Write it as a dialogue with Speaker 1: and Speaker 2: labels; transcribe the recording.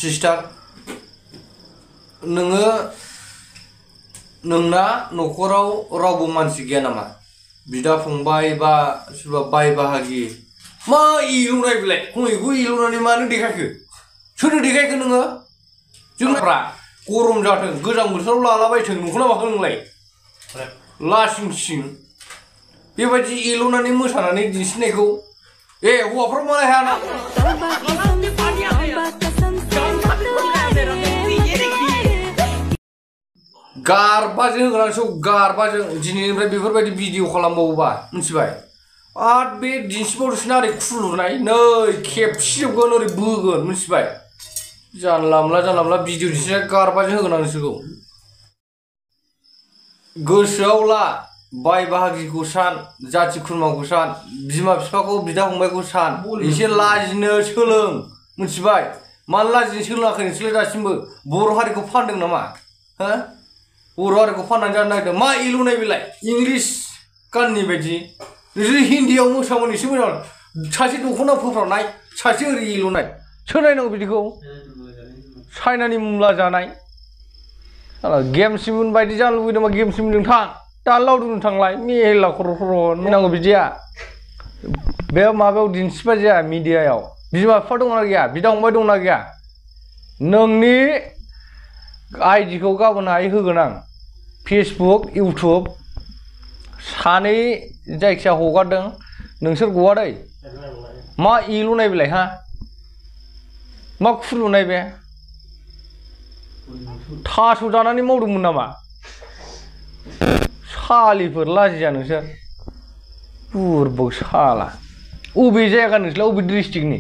Speaker 1: sister नोङो नोंना न'खराव रावबो मानसि गैया नामा बिदा फंबाय बा सोरबा बाय बाहागि मा इलुनाय बिलाय खमैबो इलुनानै मानो देखायखो सोरनो देखायखो नोङो जोंफ्रा गरम जाथों गोजां बोथोराव लालाबायथों नंगौना माखो नोंलाय लासिं सिं बेबायदि इलुनानै मोसानानै दिन्थिनायखौ हौवाफ्रा मालाय हायाना गारबाजों होग्रांसौ गारबाजों दिनैनिफ्राय बेफोरबायदि भिडिअ खालामबावोबा मिथिबाय आरो बे दिन्थिबावदोंसोना ओरै खुलुनाय नै खेबसिजोबगोन ओरै बोगोन मिथिबाय जानला मोनला भिडिअ दिन्थिनाय गारबाजों होगोन आं नोंसोरखौ गोसोआव ला बाय बाहागिखौ सान जाथि खुरमाखौ सान बिमा बिफाखौ बिदा फंबायखौ सान एसे लाजिनो सोलों मिथिबाय मानो लाजिनो सोलोङाखै नोंसोरलाय दासिमबो बर' हारिखौ फानदों नामा हो बर' हारिखौ फाननानै जानो नागिरदों मा इलुनाय बेलाय इंलिस गाननि बायदि नोंसोर हिन्दीयाव मोसामोन एसे मोजां सासे दख'ना फोफ्रावनाय सासे ओरै इलुनाय सोर नायनांगौ बिदिखौ चाइनानि मुला जानाय गेम सिमुन बायदि जानो लुबैदोंबा गेम सिमुनजों थां दा लावदुमजों थांलाय मेला खर' नांगौ बिदिया बे माबायाव दिन्थिबाय जाया मिडियायाव बिमा बिफा दंना गैया बिदा फंबाय दंना गैया नोंनि आइडिखौ गाबोनहाय होगोन आं फेसबुक इउटुब सानै जायखिया हगारदों नोंसोर गवा दै मा इलुनाय बेलाय हा मा खुलुनाय बे थास' जानानै मावदोंमोन नामा सालिफोर लाजिया नोंसोर बुरबक साला अबे जायगा नोंसोरलाय अबे डिस्ट्रिक्टनि